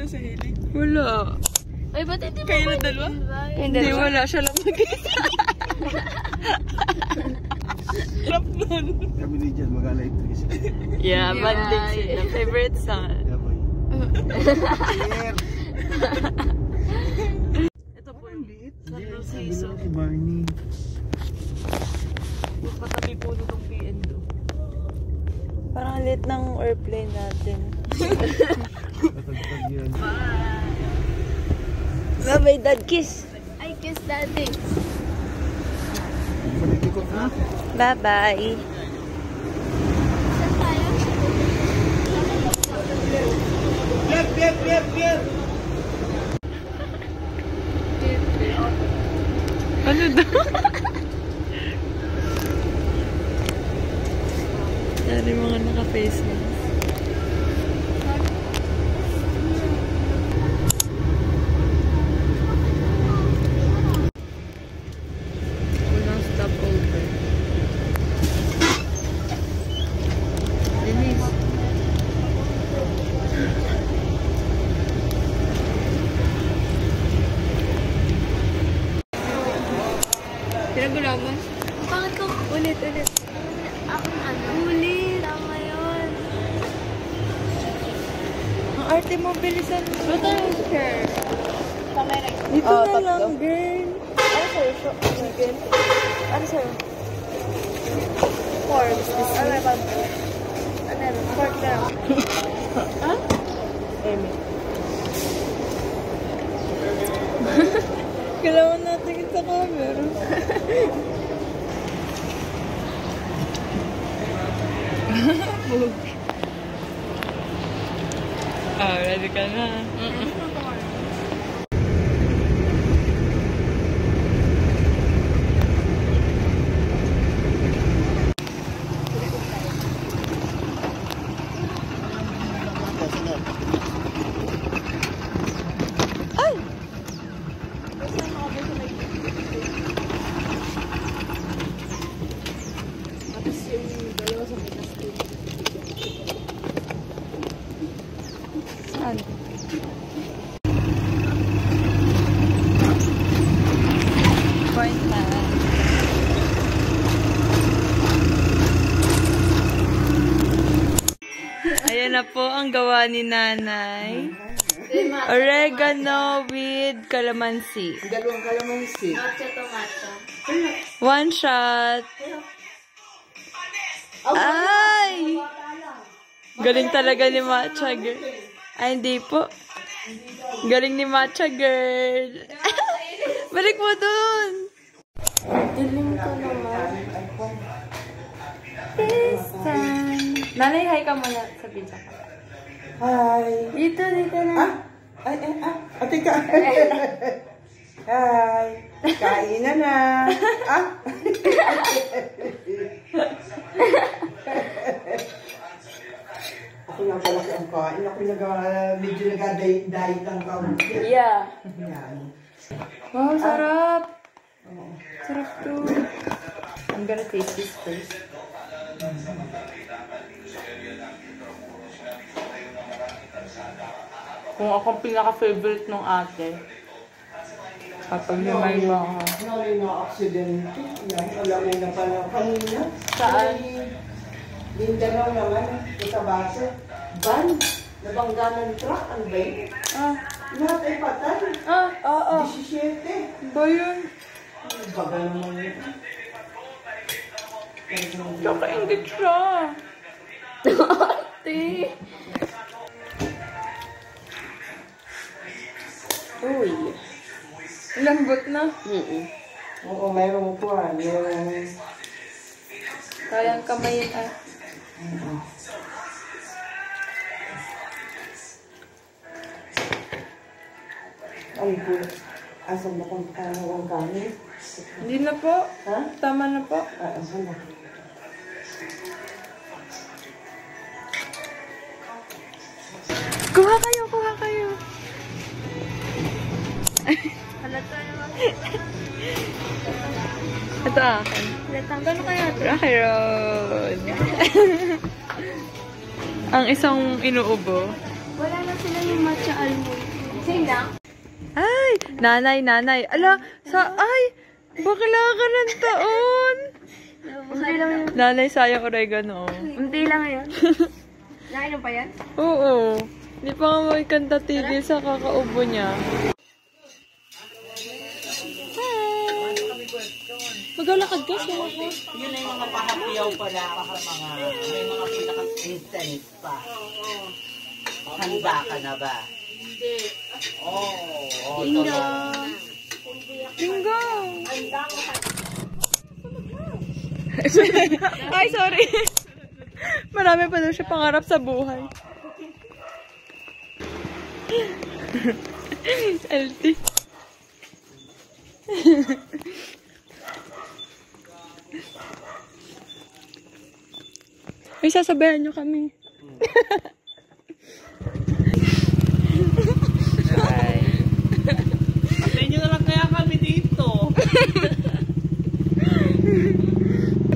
si Hailey? Wala. Ay, ba't hindi mo Kayo na dalawa? Hindi, wala. Siya lang mag-isa. Rap nun. Kami ni Jan, mag-alive trees. Yeah, banding sila. Favorite song. Ito po yung Central Season. Si Barney. Yung katabi po nitong PNO. Parang lit ng airplane natin. Tatagtag yan. Bye-bye, Dad. Kiss. I kiss daddy. Malikikot na. Bye-bye. Saan tayo? Pierre! Ano daw? Dari mga naka-face mask. Unang stop over. Denise. Pinagulaman? Bakit ko? Ulit. Ako ano? Ulit. Tama yun. Ang arte mo, bilisan mo. Ba't ang share? Kamera. Dito na lang, girl. Ano sa'yo? Again. Ano sa'yo? Forbes. Ano ba? Ano yun? Fork na lang. Ha? Eme. Kailangan natin sa camera. Ready ka na? Saan? Point na. Ayan na po ang gawa ni Nanay. Oregano with calamansi. Dalawang kalamansi. Matcha to matcha. One shot. Ay! Galing talaga ni Matcha Girl. Ay, hindi po. Galing ni Matcha Girl. Balik mo dun. Dilim ko naman. This time. Nanay, hi ka muna sa video. Hi! Dito na. Ate ka! Hi! Kainan na! Ako lang pala ang kain. Ako medyo nag-diet ang kaunti. Yeah. Yan. Wow, sarap. Sarap to. I'm gonna taste this first. Kung akong pinaka-favorite nung ate. Kapag limay mo ako. May mga aksidente. Yan. Alam mo na pala kanina. Saan? Mindanao naman. Sa base. Van. Nabangga ng truck. Ano ba yun? Lahat ay patay. Oo. 17. Ba yun? Baga naman yun. Kakaingit siya. Ate. Uy. Lambot na. Oo, mayroong upuan. Kayang kamayin ah. Ay, po. Asan na kung ang kanin? Hindi na po. Ha? Tama na po. Asan na? Kuha kayo, kuha kayo. Halata naman. Ito akin. Halata. Gano'n kaya ito? Rocky Road. Ang isang inuubo. Wala na sila yung matcha almond. Same lang? Ay, nanay. Ala, bakla ka ng taon. Nanay, sayang oregano. Unti lang ngayon. Nakainom pa yan? Oo. Hindi pa nga makikanta tigil sa kakaubo niya. Maglalakad ka siya ako. Yun ay mga pahapiyaw pala sa may mga pinaka-instant pa. Handa ka na ba? Hindi. Oh, Linggo! Ay, sorry. Marami pa daw siya pangarap sa buhay. LT. Ay, sasabayan niyo kami. Patayin nyo na lang kaya kami dito.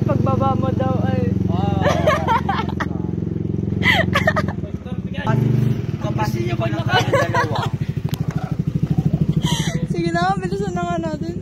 Pagbaba mo daw ay. Kapasin nyo ba na kami dalawa? Sige na, bilisan na nga natin.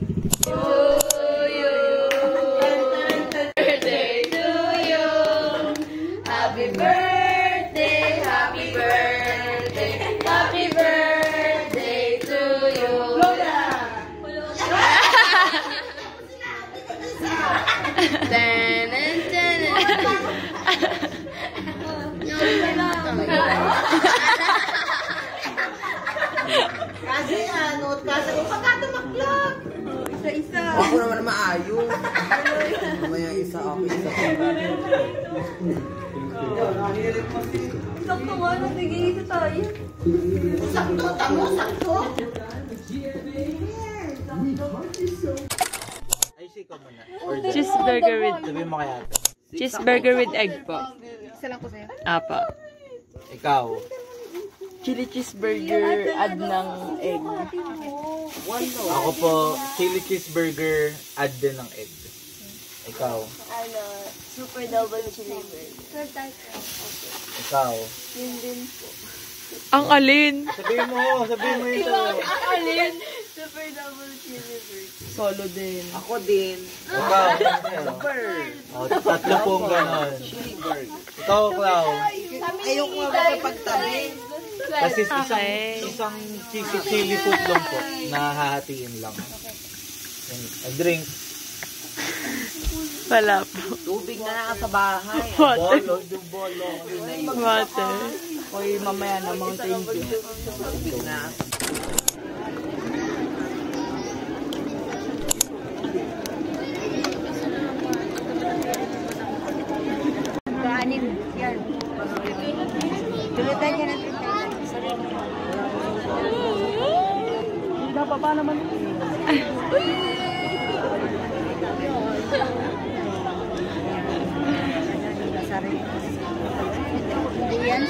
Kasi kung pagkatumaklag. Isa-isa. Ako naman maayos. Mamaya isa ako, isa ako. Sakto nga, nagiging tayo. Sakto, tamo, sakto. Ay, siko mo na. Cheeseburger with Sabihin mo kaya ate. cheeseburger with egg po. Isa lang ko sa'yo. Apa. Ikaw. Chili cheeseburger add ng egg. Ako po, chili cheeseburger, add din ng egg. Ikaw. Super double chili burger. Ikaw. Yun din po. Ang alin? Sabihin mo yun sa'yo. Alin? Super double chili burger. Solo din. Ako din. Ikaw. O, tatlo pong ganon. Ikaw, Clau. Ayoko nga makipagtabi. Kasi isang cheesy chili soup lang po na hahatiin lang. A drink. Wala po. Tubig na naka sa bahay. Water. Bolo. Water. Hoy, mamaya na Mountain Dew. Na. Kaanin. Yan. Tulitan niya natin. Dapat pa naman. Yan.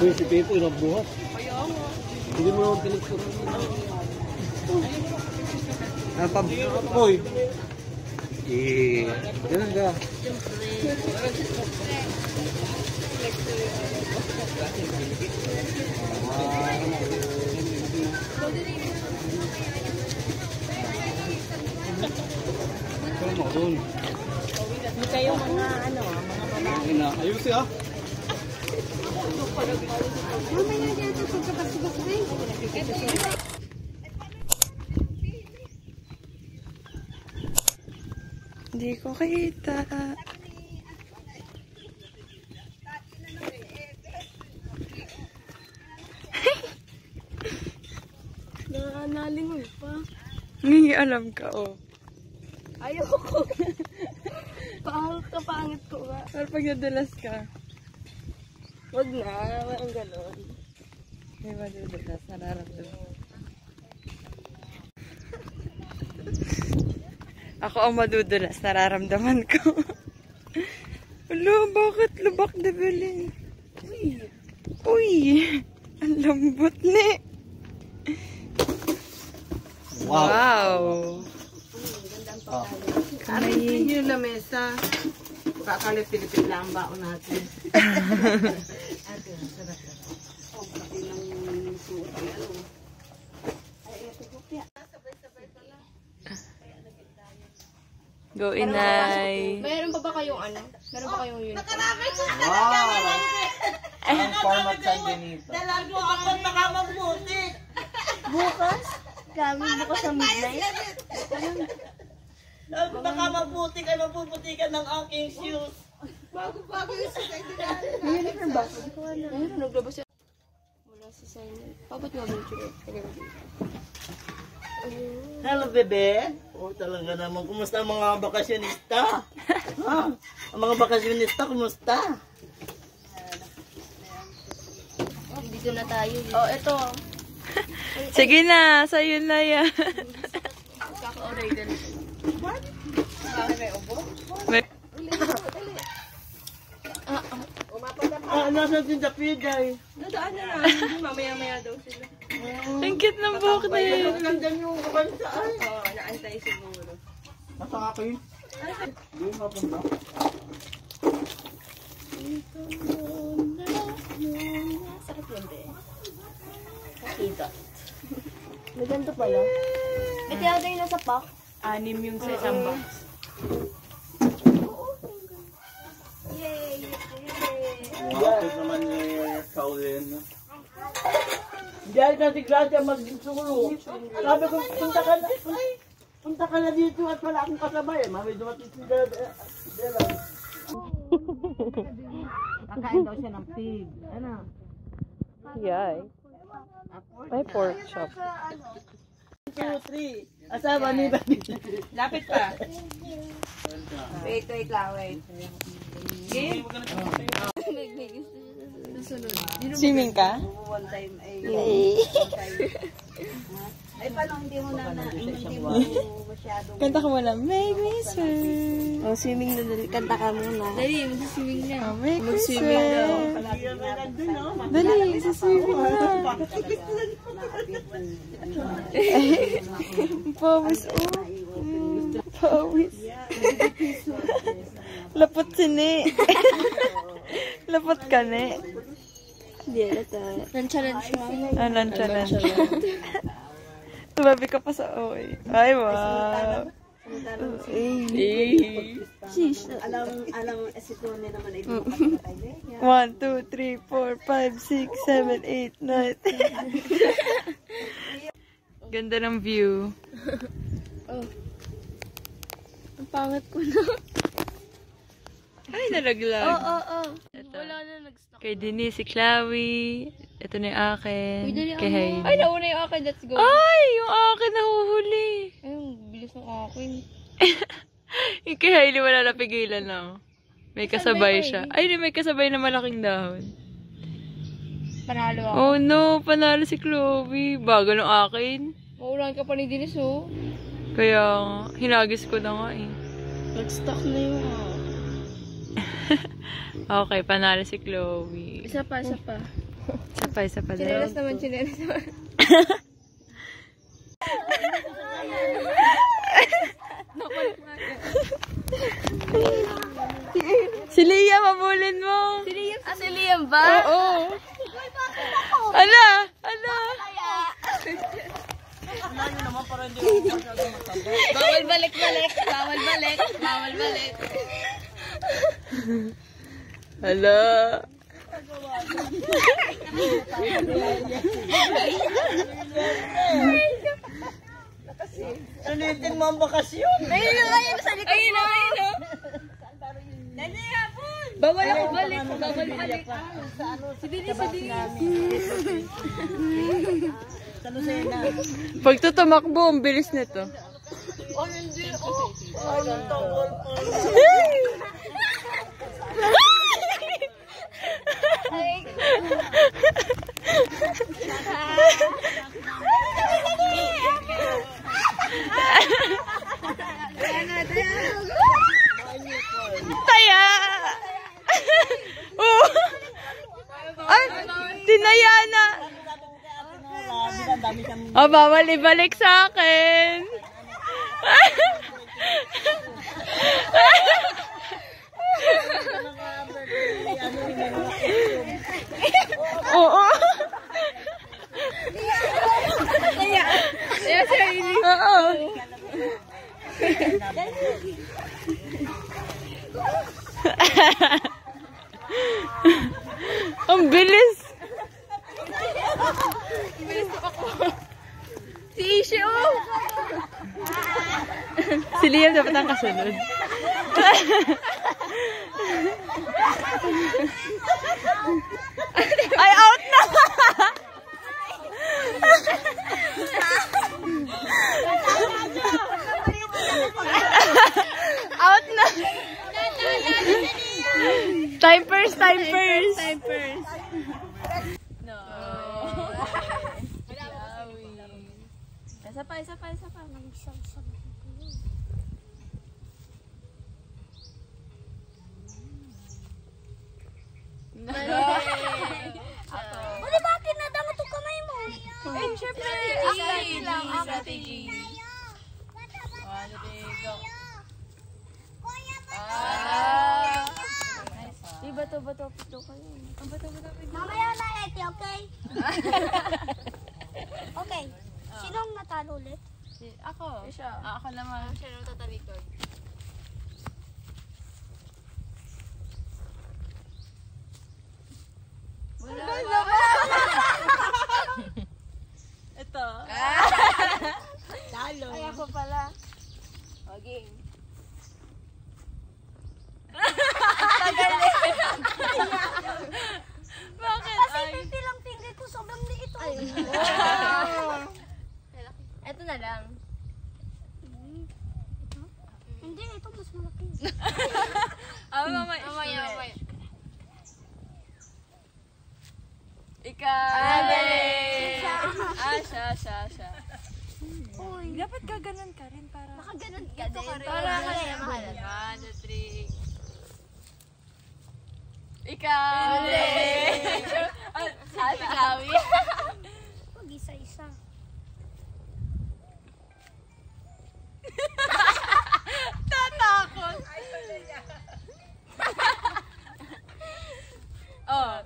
Uy, si Pepo nagbuhat. Hindi mo naman pinig-sur. Hoy. Ganun ka. Doon. Hindi kayo mga babae. Ayusin ah. Mamaya niya ito pagkabas-bas na yun. Hindi ko kita. Nalingon pa. Hindi alam ka, oh. Ayoko. Pangit ko ba? Pero pag nadulas ka, Wag na, walang ganon. hindi madudulas, nararamdaman. Ako ang madudulas, nararamdaman ko. Alo, bakit lubak, Debelin? Uy! Ang lambot ni. Wow. Aray yung lamesa. Kakalipilipit lang ang baon natin. Go, Inay. Mayroon pa ba kayong ano? Meron pa kayong uniform? Wow! Ang format San Benito. Dalago ako makamagbuti. Bukas? Kami bukas sa midnight? Baka mabuti ka, mapuputi ka ng aking shoes. May uniform ba? Mayroon, naglabas yun. Wala si Simon. Pabot nga ba yung churro? Hello, bebe. Oh, talaga naman. Kumusta ang mga bakasyonista? Ha? Ang mga bakasyonista, kumusta? Dito na tayo. Oh, ito. Sige na, sa'yo na yan. Kaka-oray ganito. Nasa din sa PJ. Dadaan na na. Mamaya-maya daw sila. Ang cute ng buhok na yun. Nandiyan yung kabansaan. Oo, naantay siguro. Nasa akin. Hindi mo mapunta. Sarap yun, be. Higa. May ganito pala. May tiyada yung nasa pack. 6 yung sa isang box. Yay! Bakit naman ni Kaulin? Diyan kasi Gracia mag-suro. Sabi ko, punta ka na dito at wala akong kasabay. Mami, dumating si Dela. Kakain daw siya ng pig. Ano? Yay. May pork chop. 2, 3. Asawa ni Baby. Lapit pa. Wait lang, wait. Swimming ka? One time ay... Ay, paano hindi mo masyado... Kanta ka muna. Make me swim. Oh, swimming na dali. Kanta ka muna. Dali, mag-swimming na. Oh, make me swim. Dali, swimming na. Pawis, oh. Pawis. Lapot sini. Lapot ka ni. Hindi, nata. Nan-challenge mo. Challenge. Tumabi ka pa sa OA. Ay, wow. Sheesh. Alam, si Tony naman ay 1, 2, 3, 4, 5, 6, 7, 8, 9. Ganda ng view. Oh. Ang pangat ko na. Ay, nalaglag. Oo. Ito. Wala na nag-stop. Kay Denise, si Chloe. Ito na yung akin. Uy, dali Kay ako. Hailey. Ay, nauna yung akin. Let's go. Ay, yung akin nahuhuli. Ay, ang bilis ng akin. Yung kay Hailey wala napigilan lang. May kasabay siya. Ay, may kasabay na malaking dahon. Panalo ako. Oh no, panalo si Chloe. Bago ng akin. Maulan ka pa ni Dinis, oh. Kaya, hinagis ko na nga eh. Nag-stock na yung... Okay, panalo si Chloe. Isa pa. Isa pa daw. Chinelas naman. Si Liam, mabulin mo. Si Liam ba? Oo. Ala. Bawal balik. Ala. Sulitin mo ang bakasyon. Ayun na sa likod mo. Bawal ako balik. Si Dinis. Sa Lucena. Pag tutumakbo, ang bilis nito. Oh, hindi. Anong tawal po? Taya! Oh! Ay, tinaya na! Oh, bawal ibalik sa akin. Oo. Oo. Ang bilis. Si Ishi, oh. Si Liam dapat ang kasunod. Ay, out na! Out na! Time first, time first. Time first. No. Isa pa, isa pa, isa pa. Wala ba kinadama itong kamay mo? Eh, syempre, strategy. Bato pito kayo. Bato. Mamaya na eti, okay? Okay. Sino ang natalo ulit? Ako. Siya. Ako naman. Siya nang tatalikod. Wala. Ito. Talo. Ay, ako pala. Okay. Bakit? Kasi pipilang finger ko sobrang liit. Ito na lang. Hindi, ito mas malaki. Mamaya. Ikaw. Siya. Uy. Dapat gaganon ka rin para... Baka ganun ka din. Para kasi mahalan. 1, 2, 3. Ikaw! Si Chloe. Pag isa-isa. Tatakot! Oh.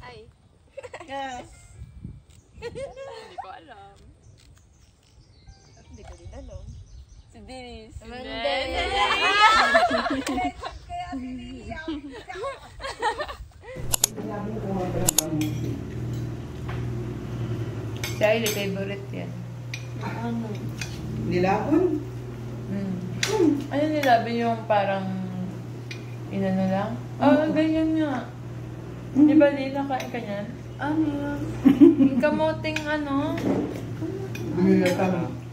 Ay. Yes. Hindi ko alam. Hindi ko din alam. Si Dennis. Si Ailey, favorite yan. Ano? Nilapon? Ano nilabi yung parang inano lang? Ganyan nga. Di ba Lila kain ka niyan? Ano yan? Yung kamoting ano?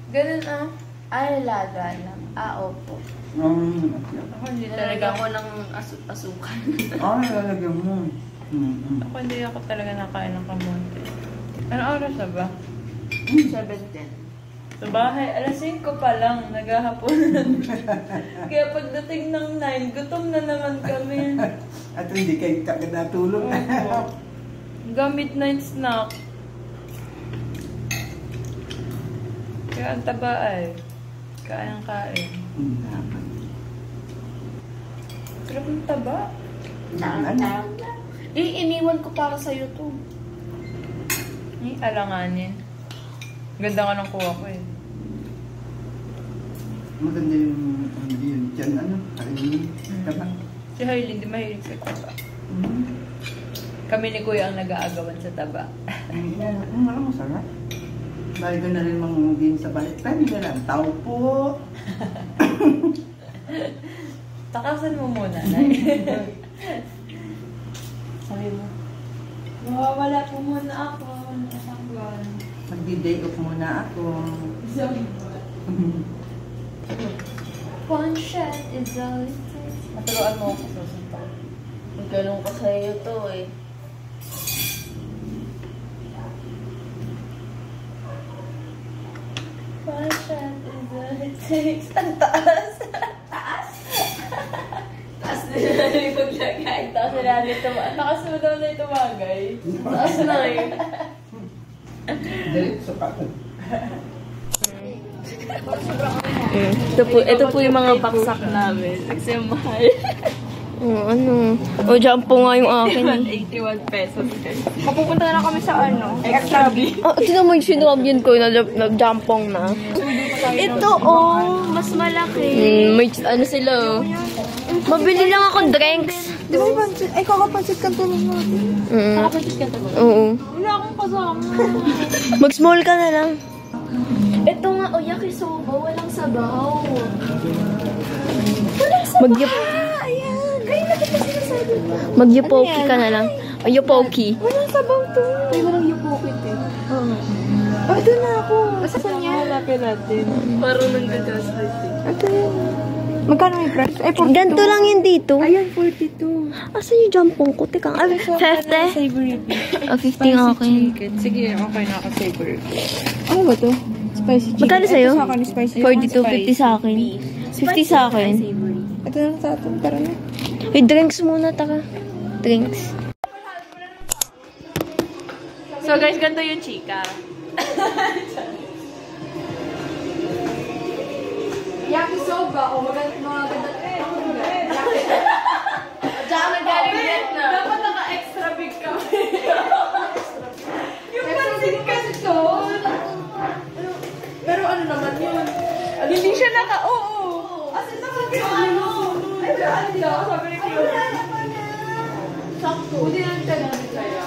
Ganun ah. Ay, laga lang. Opo. Ako hindi talaga ako ng asukan. Lalagyan mo. Ako hindi ako talaga nakain ng kamote. Ano oras na ba? 7:10. Sa bahay, alas 5 pa lang, naghahaponan. Kaya pagdating ng 9, gutom na naman kami. At hindi kayo kagad natulog. Gamit night snack. Kaya ang taba ay. Kain. Sarap ng taba. Iniwan ko para sa'yo to. Alanganin. Ganda nga ng kuha ko eh. Maganda yung hindi yun. Diyan kainin. Si Hailey, hindi mahilig sa taba. Kami ni Kuya ang nag-aagawan sa taba. Alam mo, sarap. Dahil ko na rin mangungin sa balik. Pwede na lang. Tao po. Takasan mo muna, Nay. Sabi mo, mawawala po muna ako. Isang buwan. Magdi-day off muna ako. Isang buwan. One shot is all it takes. Maturuan mo ako sa sunta. Magganong ko sa'yo to eh. One shot is all it takes. Ang taas! Taas? Taas na yung paglagay. Taas si Lali takas mo daw na ito bagay. Taas na ngayon. Ito po yung mga baksak namin. Kasi mahal. Ano? O, dyan po nga yung akin. 81 pesos. Mapupunta na lang kami sa ano? Extra big. Ito naman yung sinabyan ko na nag-jampong na. Ito, mas malaki. May ano sila, Mabili lang ako drinks. Di ba pansit? Ay, kakapansit ka tulong natin. Nakapansit ka talaga. Oo. Wala akong kasama. Mag-small ka na lang. Ito nga, yakisoba. Walang sabaw. Ayan. Kaya natin kasi nasabi. Mag-yupoki ka na lang. O, yupoki. Walang sabaw to. Ay, walang yupukit eh. Oh, ito na ako. Saan yan? Hanapin natin. Parang nang-gaslight eh. Ito yan. Magkano yung price? Ay, 42. Ganito lang yun dito. Ayan, 42. Asan yung jampong ko? Teka, 50? Savory beef. 50 nga akin. Sige, okay na ako savory. Ano ba to? Spicy chicken. Magkano sa'yo? Ito sa akin, spicy. 42, 50 sa akin. 50 sa akin. Ito na sa atin. Tara na. Wait, drinks muna, taka. Drinks. So guys, ganito yung chika. Yakisoba. O, maganda. Diyan na galing Vietnam. Dapat naka-extra big kami. Yung pansit kasi to. Pero ano naman yun? Hindi siya oo. As in, ano? Ay, ano daw? Sabi ni Kyo. Sakto. Hindi lang siya namin kaya.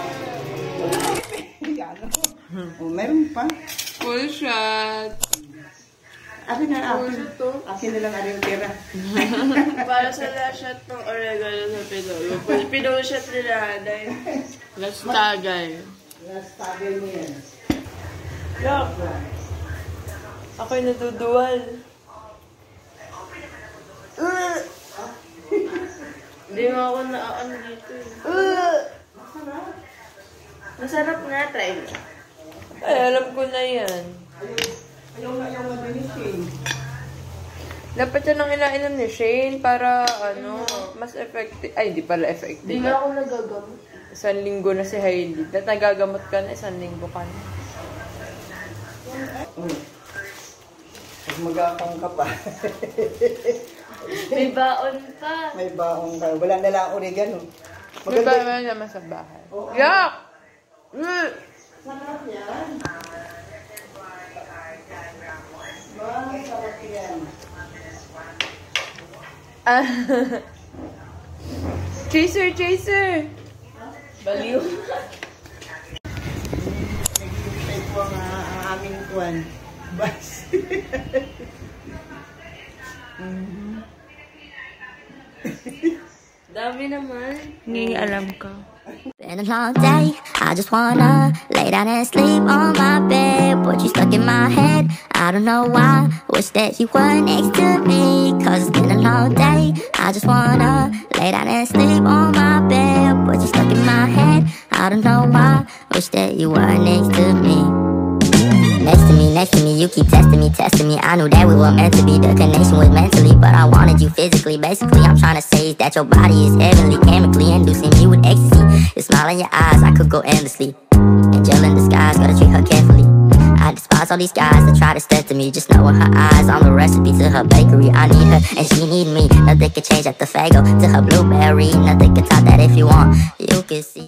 Meron pa. Full shot. Akin na lang yung tira. Para sa last shot ng oregano sa Pinoy. Pinoy shot nila dahil last tagay. Last tagay mo yan. Yuck. Ako'y natuduwal. Hindi mo ako naaan dito. Masarap nga, try mo. Ay, alam ko na yan. Ayaw nga din ni Shane. Dapat yan ang inainom ni Shane para, mas effective. Ay, di pala effective. Hindi nga ako nagagamot. 1 linggo na si Hailey. Dahil nagagamot ka na, 1 linggo ka na. Pag mag-aakang ka pa. May baon pa. May baong ka. Wala na lang oregano. May baon naman sa bahay. Yuck! Sarap yan. Sarap yan. Chaser! Baliw. Nag-ibig po ang aming kuwan. Bas. Dami naman. Ngayon alam ko. Been a long day, I just wanna lay down and sleep on my bed. But you stuck in my head, I don't know why. Wish that you were next to me, cause it's been a long day. I just wanna lay down and sleep on my bed. But you stuck in my head, I don't know why. Wish that you were next to me. Next to me, you keep testing me. I knew that we were meant to be, the connection was mentally, but I wanted you physically. Basically, I'm trying to say is that your body is heavenly, chemically inducing me with ecstasy. Your smile in your eyes, I could go endlessly. Angel in disguise, gotta treat her carefully. I despise all these guys that try to step to me. Just knowing her eyes, I'm the recipe to her bakery. I need her and she need me. Nothing can change at the Fago to her blueberry. Nothing can top that if you want. You can see.